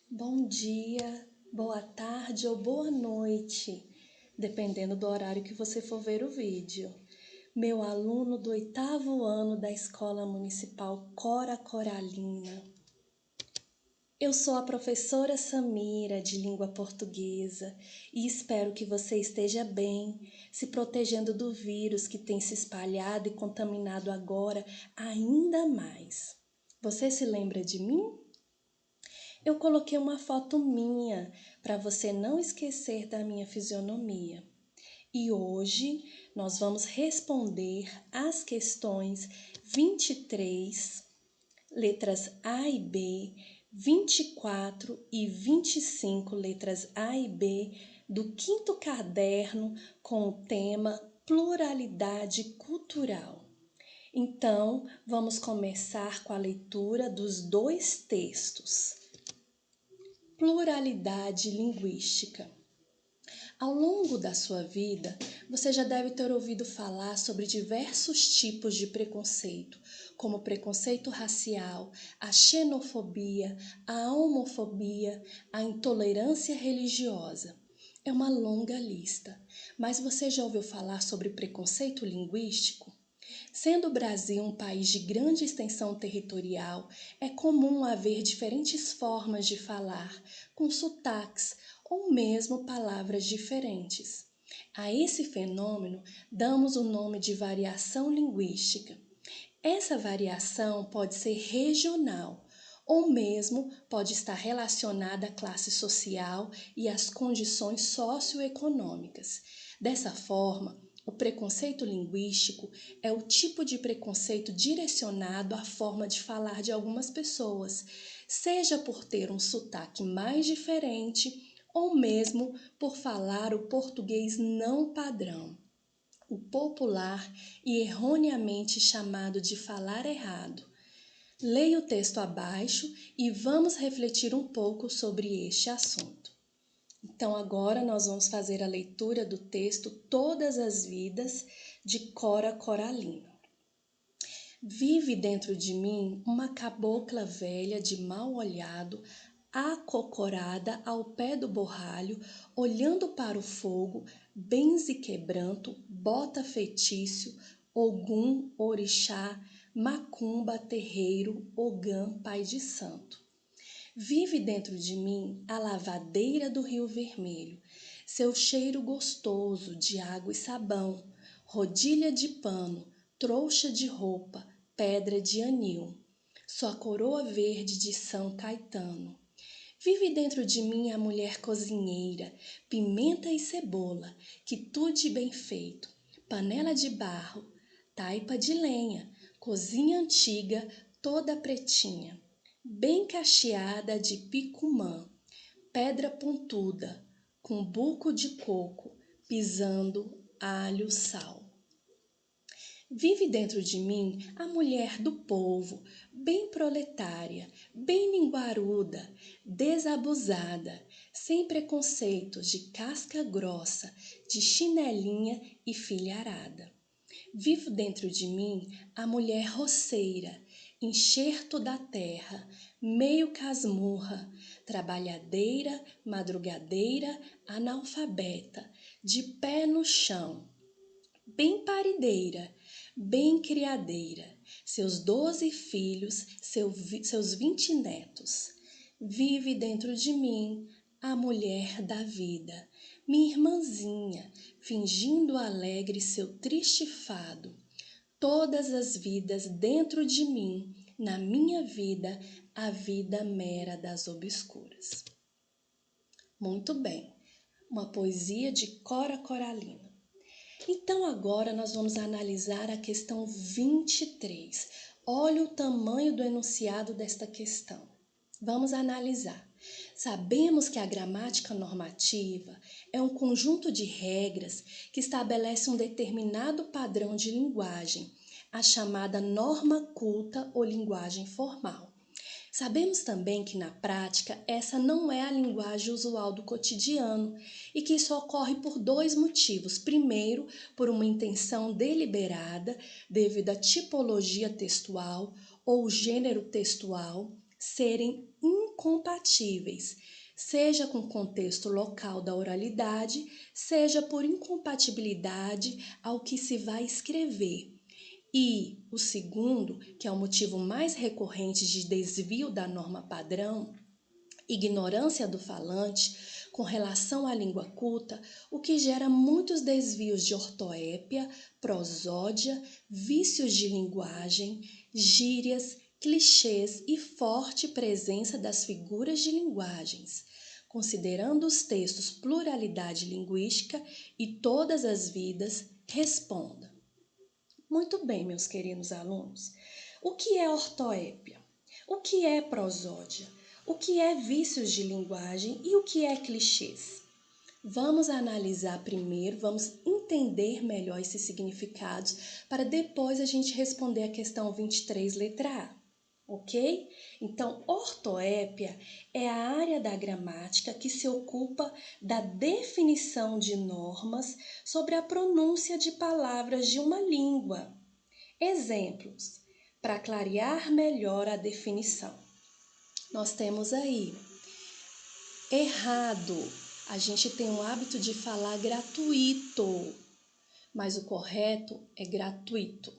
Bom dia, boa tarde ou boa noite, dependendo do horário que você for ver o vídeo. Meu aluno do 8º ano da Escola Municipal Cora Coralina. Eu sou a professora Samira, de língua portuguesa, e espero que você esteja bem, se protegendo do vírus que tem se espalhado e contaminado agora ainda mais. Você se lembra de mim? Eu coloquei uma foto minha para você não esquecer da minha fisionomia. E hoje nós vamos responder as questões 23, letras A e B, 24 e 25, letras A e B, do 5º caderno com o tema Pluralidade Cultural. Então, vamos começar com a leitura dos dois textos. Pluralidade linguística. Ao longo da sua vida, você já deve ter ouvido falar sobre diversos tipos de preconceito, como o preconceito racial, a xenofobia, a homofobia, a intolerância religiosa. É uma longa lista, mas você já ouviu falar sobre preconceito linguístico? Sendo o Brasil um país de grande extensão territorial, é comum haver diferentes formas de falar, com sotaques ou mesmo palavras diferentes. A esse fenômeno damos o nome de variação linguística. Essa variação pode ser regional, ou mesmo pode estar relacionada à classe social e às condições socioeconômicas. Dessa forma, o preconceito linguístico é o tipo de preconceito direcionado à forma de falar de algumas pessoas, seja por ter um sotaque mais diferente ou mesmo por falar o português não padrão, o popular e erroneamente chamado de falar errado. Leia o texto abaixo e vamos refletir um pouco sobre este assunto. Então, agora nós vamos fazer a leitura do texto Todas as Vidas, de Cora Coralina. Vive dentro de mim uma cabocla velha de mal olhado, acocorada ao pé do borralho, olhando para o fogo, benze quebranto, bota feitiço, Ogum, orixá, macumba, terreiro, Ogã, pai de santo. Vive dentro de mim a lavadeira do Rio Vermelho, seu cheiro gostoso de água e sabão, rodilha de pano, trouxa de roupa, pedra de anil, sua coroa verde de São Caetano. Vive dentro de mim a mulher cozinheira, pimenta e cebola, quitude bem feito, panela de barro, taipa de lenha, cozinha antiga, toda pretinha, bem cacheada de picumã, pedra pontuda, com buco de coco, pisando alho, sal. Vive dentro de mim a mulher do povo, bem proletária, bem linguaruda, desabusada, sem preconceitos, de casca grossa, de chinelinha e filharada. Vive dentro de mim a mulher roceira, enxerto da terra, meio casmurra, trabalhadeira, madrugadeira, analfabeta, de pé no chão, bem parideira, bem criadeira, seus 12 filhos, seus 20 netos. Vive dentro de mim a mulher da vida, minha irmãzinha, fingindo alegre seu triste fado. Todas as vidas dentro de mim, na minha vida, a vida mera das obscuras. Muito bem, uma poesia de Cora Coralina. Então agora nós vamos analisar a questão 23. Olha o tamanho do enunciado desta questão. Vamos analisar. Sabemos que a gramática normativa é um conjunto de regras que estabelece um determinado padrão de linguagem, a chamada norma culta ou linguagem formal. Sabemos também que na prática essa não é a linguagem usual do cotidiano e que isso ocorre por dois motivos. Primeiro, por uma intenção deliberada devido à tipologia textual ou gênero textual serem incompatíveis, seja com o contexto local da oralidade, seja por incompatibilidade ao que se vai escrever. E o segundo, que é o motivo mais recorrente de desvio da norma padrão, ignorância do falante com relação à língua culta, o que gera muitos desvios de ortoépia, prosódia, vícios de linguagem, gírias, clichês e forte presença das figuras de linguagens. Considerando os textos pluralidade linguística e todas as vidas, responda. Muito bem, meus queridos alunos. O que é ortoépia? O que é prosódia? O que é vícios de linguagem e o que é clichês? Vamos analisar primeiro, vamos entender melhor esses significados para depois a gente responder a questão 23, letra A, ok? Então, ortoépia é a área da gramática que se ocupa da definição de normas sobre a pronúncia de palavras de uma língua. Exemplos, para clarear melhor a definição. Nós temos aí errado. A gente tem o hábito de falar gratuito, mas o correto é gratuito.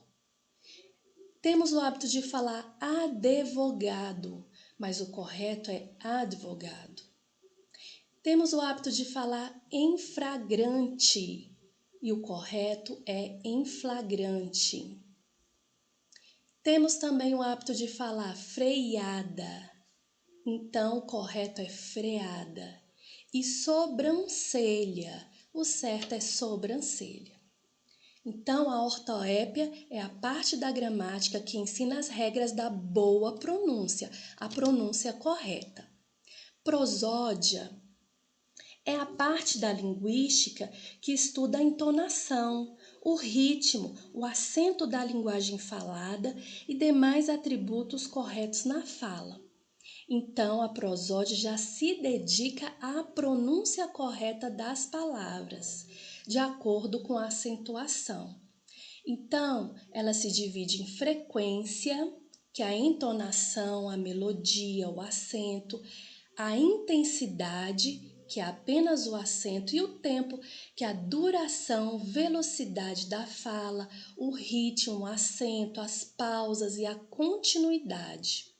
Temos o hábito de falar advogado, mas o correto é advogado. Temos o hábito de falar em flagrante e o correto é em flagrante. Temos também o hábito de falar freada, então o correto é freada. E sobrancelha, o certo é sobrancelha. Então, a ortoépia é a parte da gramática que ensina as regras da boa pronúncia, a pronúncia correta. Prosódia é a parte da linguística que estuda a entonação, o ritmo, o acento da linguagem falada e demais atributos corretos na fala. Então, a prosódia já se dedica à pronúncia correta das palavras, de acordo com a acentuação. Então, ela se divide em frequência, que é a entonação, a melodia, o acento, a intensidade, que é apenas o acento, e o tempo, que é a duração, velocidade da fala, o ritmo, o acento, as pausas e a continuidade.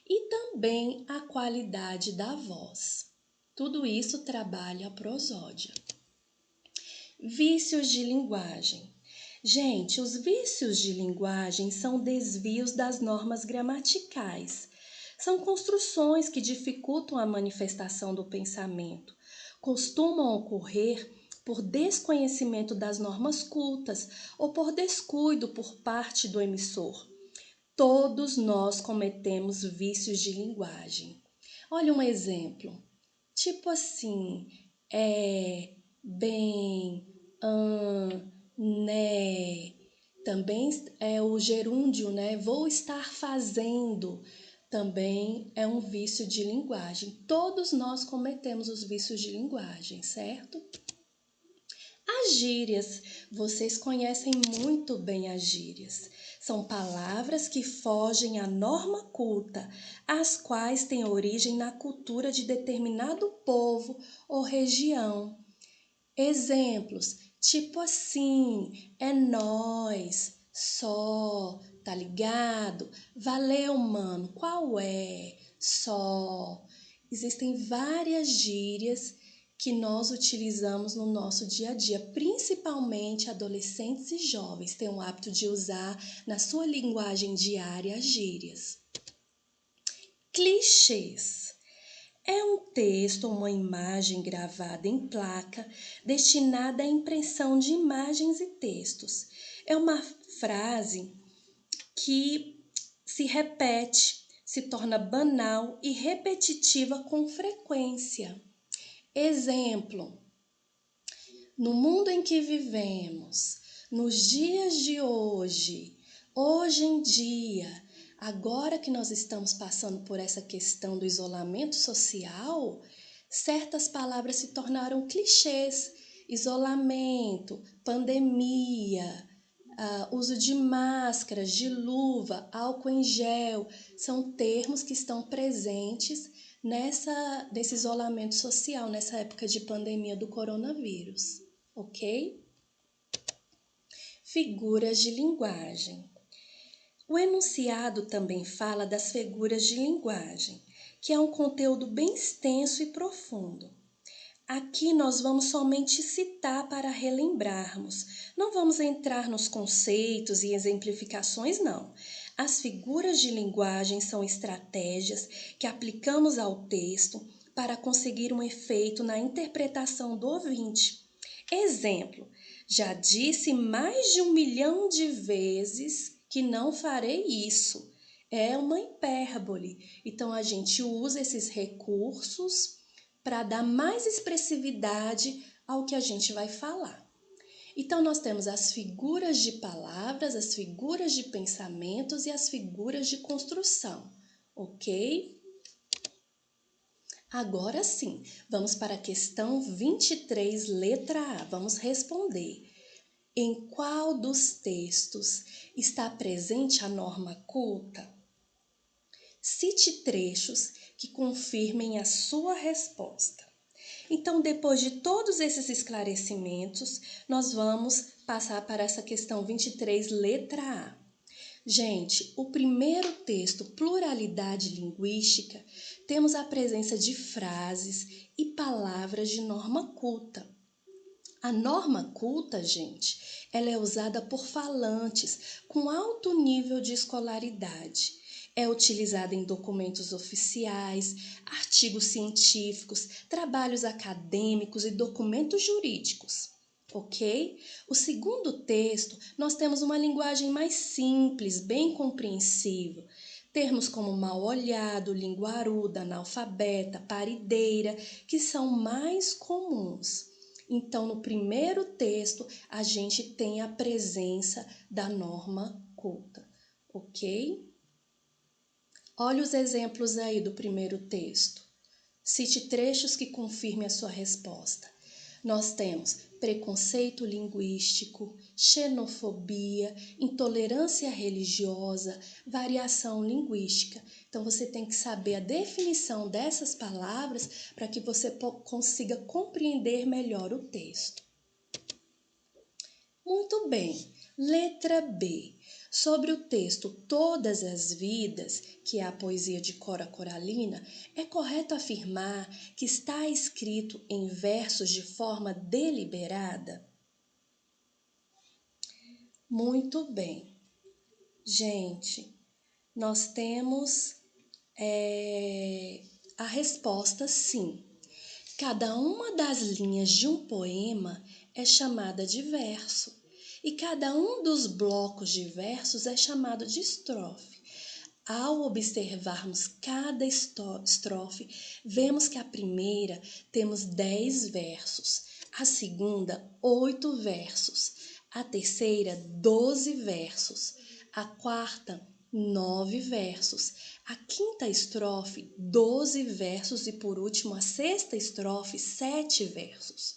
E também a qualidade da voz. Tudo isso trabalha a prosódia. Vícios de linguagem. Gente, os vícios de linguagem são desvios das normas gramaticais. São construções que dificultam a manifestação do pensamento. Costumam ocorrer por desconhecimento das normas cultas ou por descuido por parte do emissor. Todos nós cometemos vícios de linguagem. Olha um exemplo. Tipo assim, bem, né. Também é o gerúndio, né? Vou estar fazendo. Também é um vício de linguagem. Todos nós cometemos os vícios de linguagem, certo? As gírias, vocês conhecem muito bem as gírias. São palavras que fogem à norma culta, as quais têm origem na cultura de determinado povo ou região. Exemplos, tipo assim, é nóis, só, tá ligado? Valeu, mano, qual é? Só. Existem várias gírias que nós utilizamos no nosso dia a dia, principalmente adolescentes e jovens têm o hábito de usar na sua linguagem diária as gírias. Clichês. É um texto ou uma imagem gravada em placa destinada à impressão de imagens e textos. É uma frase que se repete, se torna banal e repetitiva com frequência. Exemplo, no mundo em que vivemos, nos dias de hoje, hoje em dia, agora que nós estamos passando por essa questão do isolamento social, certas palavras se tornaram clichês. Isolamento, pandemia, uso de máscaras, de luva, álcool em gel, são termos que estão presentes nesse isolamento social, nessa época de pandemia do coronavírus, ok? Figuras de linguagem. O enunciado também fala das figuras de linguagem, que é um conteúdo bem extenso e profundo. Aqui nós vamos somente citar para relembrarmos, não vamos entrar nos conceitos e exemplificações, não. As figuras de linguagem são estratégias que aplicamos ao texto para conseguir um efeito na interpretação do ouvinte. Exemplo, já disse mais de 1 milhão de vezes que não farei isso. É uma hipérbole. Então, a gente usa esses recursos para dar mais expressividade ao que a gente vai falar. Então, nós temos as figuras de palavras, as figuras de pensamentos e as figuras de construção, ok? Agora sim, vamos para a questão 23, letra A. Vamos responder. Em qual dos textos está presente a norma culta? Cite trechos que confirmem a sua resposta. Então, depois de todos esses esclarecimentos, nós vamos passar para essa questão 23, letra A. Gente, o primeiro texto, pluralidade linguística, temos a presença de frases e palavras de norma culta. A norma culta, gente, ela é usada por falantes com alto nível de escolaridade. É utilizada em documentos oficiais, artigos científicos, trabalhos acadêmicos e documentos jurídicos. Ok? O segundo texto, nós temos uma linguagem mais simples, bem compreensível. Termos como mal-olhado, linguaruda, analfabeta, parideira, que são mais comuns. Então, no primeiro texto, a gente tem a presença da norma culta, ok? Olha os exemplos aí do primeiro texto. Cite trechos que confirmem a sua resposta. Nós temos preconceito linguístico, xenofobia, intolerância religiosa, variação linguística. Então, você tem que saber a definição dessas palavras para que você consiga compreender melhor o texto. Muito bem. Letra B. Sobre o texto Todas as Vidas, que é a poesia de Cora Coralina, é correto afirmar que está escrito em versos de forma deliberada? Muito bem. Gente, nós temos a resposta sim. Cada uma das linhas de um poema é chamada de verso e cada um dos blocos de versos é chamado de estrofe. Ao observarmos cada estrofe, vemos que a primeira temos 10 versos, a segunda 8 versos, a terceira 12 versos, a quarta 9 versos, a quinta estrofe 12 versos e por último a sexta estrofe 7 versos.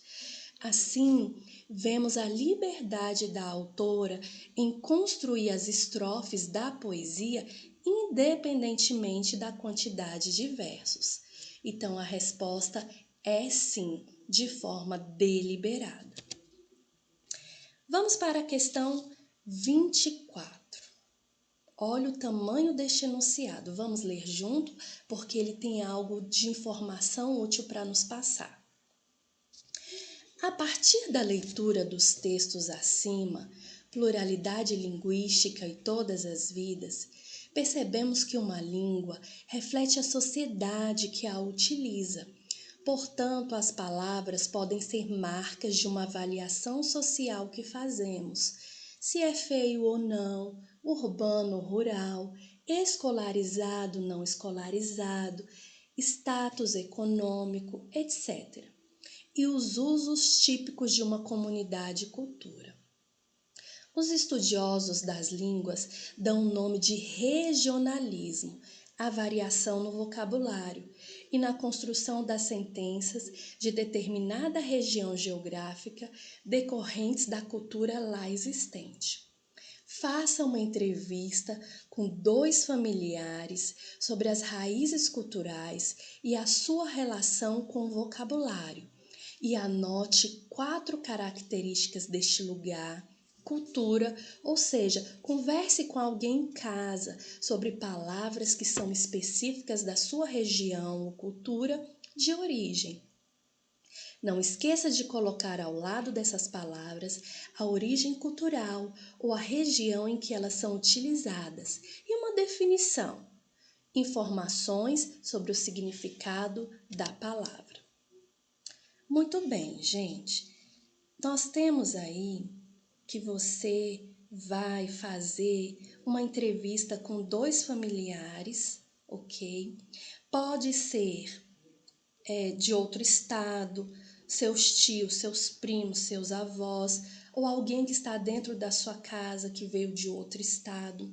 Assim, vemos a liberdade da autora em construir as estrofes da poesia independentemente da quantidade de versos. Então, a resposta é sim, de forma deliberada. Vamos para a questão 24. Olha o tamanho deste enunciado. Vamos ler junto, porque ele tem algo de informação útil para nos passar. A partir da leitura dos textos acima, pluralidade linguística e todas as vidas, percebemos que uma língua reflete a sociedade que a utiliza. Portanto, as palavras podem ser marcas de uma avaliação social que fazemos, se é feio ou não, urbano ou rural, escolarizado, não escolarizado, status econômico, etc. E os usos típicos de uma comunidade e cultura. Os estudiosos das línguas dão o nome de regionalismo à variação no vocabulário e na construção das sentenças de determinada região geográfica decorrentes da cultura lá existente. Faça uma entrevista com 2 familiares sobre as raízes culturais e a sua relação com o vocabulário. E anote 4 características deste lugar, cultura, ou seja, converse com alguém em casa sobre palavras que são específicas da sua região ou cultura de origem. Não esqueça de colocar ao lado dessas palavras a origem cultural ou a região em que elas são utilizadas e uma definição, informações sobre o significado da palavra. Muito bem, gente. Nós temos aí que você vai fazer uma entrevista com 2 familiares, ok? Pode ser de outro estado, seus tios, seus primos, seus avós, ou alguém que está dentro da sua casa que veio de outro estado.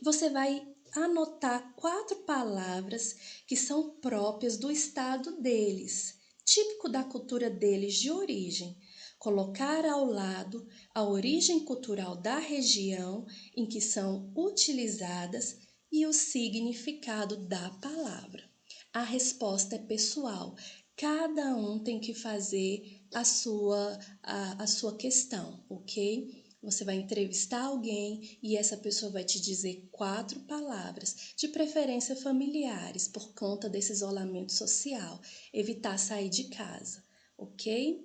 Você vai anotar 4 palavras que são próprias do estado deles, típico da cultura deles de origem. Colocar ao lado a origem cultural da região em que são utilizadas e o significado da palavra. A resposta é pessoal. Cada um tem que fazer a sua questão, ok? Você vai entrevistar alguém e essa pessoa vai te dizer 4 palavras, de preferência familiares, por conta desse isolamento social. Evitar sair de casa, ok?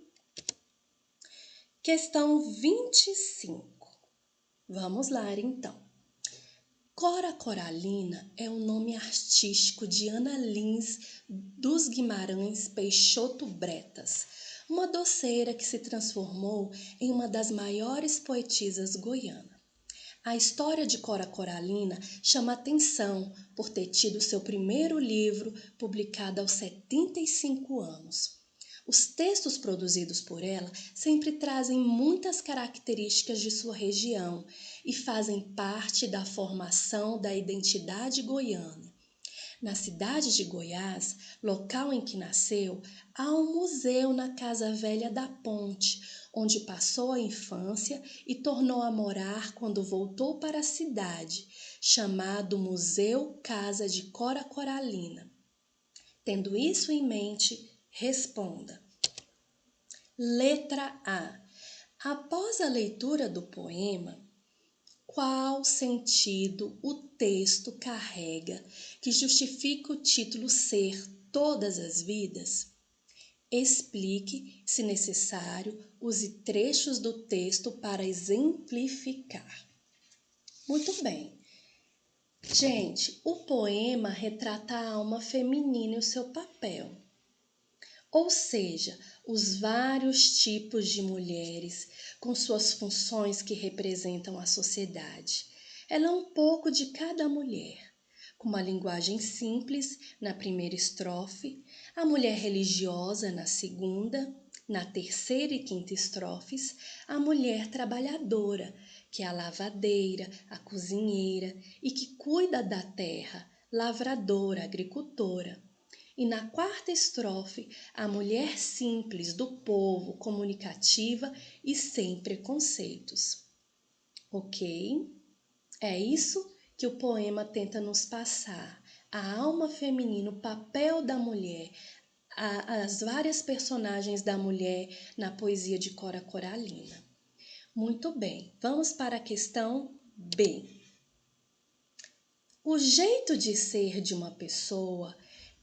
Questão 25. Vamos lá, então. Cora Coralina é o nome artístico de Ana Lins dos Guimarães Peixoto Bretas, uma doceira que se transformou em uma das maiores poetisas goianas. A história de Cora Coralina chama atenção por ter tido seu primeiro livro publicado aos 75 anos. Os textos produzidos por ela sempre trazem muitas características de sua região e fazem parte da formação da identidade goiana. Na cidade de Goiás, local em que nasceu, há um museu na Casa Velha da Ponte, onde passou a infância e tornou a morar quando voltou para a cidade, chamado Museu Casa de Cora Coralina. Tendo isso em mente, responda. Letra A. Após a leitura do poema, qual sentido o texto carrega que justifica o título ser Todas as Vidas? Explique, se necessário, use trechos do texto para exemplificar. Muito bem. Gente, o poema retrata a alma feminina e o seu papel. Ou seja, os vários tipos de mulheres com suas funções que representam a sociedade. Ela é um pouco de cada mulher, com uma linguagem simples na primeira estrofe, a mulher religiosa na segunda, na terceira e quinta estrofes, a mulher trabalhadora, que é a lavadeira, a cozinheira e que cuida da terra, lavradora, agricultora. E na quarta estrofe, a mulher simples do povo, comunicativa e sem preconceitos. Ok? É isso que o poema tenta nos passar. A alma feminina, o papel da mulher, as várias personagens da mulher na poesia de Cora Coralina. Muito bem, vamos para a questão B. O jeito de ser de uma pessoa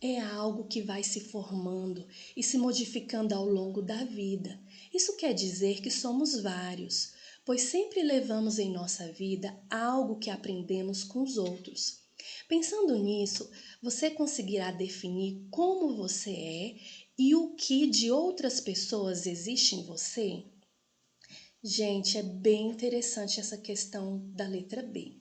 é algo que vai se formando e se modificando ao longo da vida. Isso quer dizer que somos vários, pois sempre levamos em nossa vida algo que aprendemos com os outros. Pensando nisso, você conseguirá definir como você é e o que de outras pessoas existe em você? Gente, é bem interessante essa questão da letra B.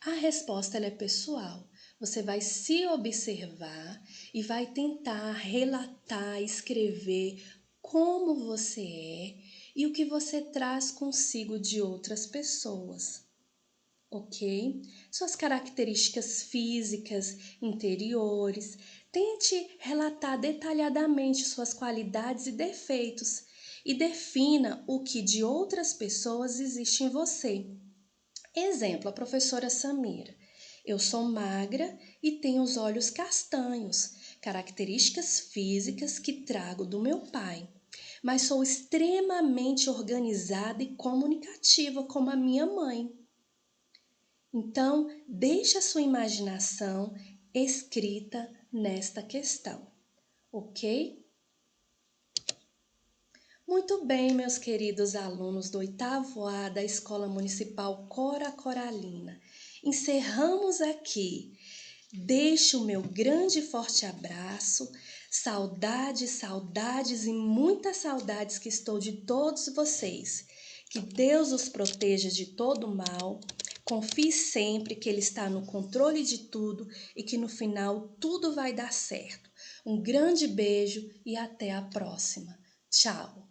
A resposta ela é pessoal. Você vai se observar e vai tentar relatar, escrever como você é e o que você traz consigo de outras pessoas, ok? Suas características físicas, interiores. Tente relatar detalhadamente suas qualidades e defeitos e defina o que de outras pessoas existe em você. Exemplo, a professora Samira. Eu sou magra e tenho os olhos castanhos, características físicas que trago do meu pai. Mas sou extremamente organizada e comunicativa como a minha mãe. Então, deixe a sua imaginação escrita nesta questão, ok? Muito bem, meus queridos alunos do 8º A da Escola Municipal Cora Coralina. Encerramos aqui. Deixo o meu grande e forte abraço, saudades, saudades e muitas saudades que estou de todos vocês. Que Deus os proteja de todo mal. Confie sempre que Ele está no controle de tudo e que no final tudo vai dar certo. Um grande beijo e até a próxima. Tchau!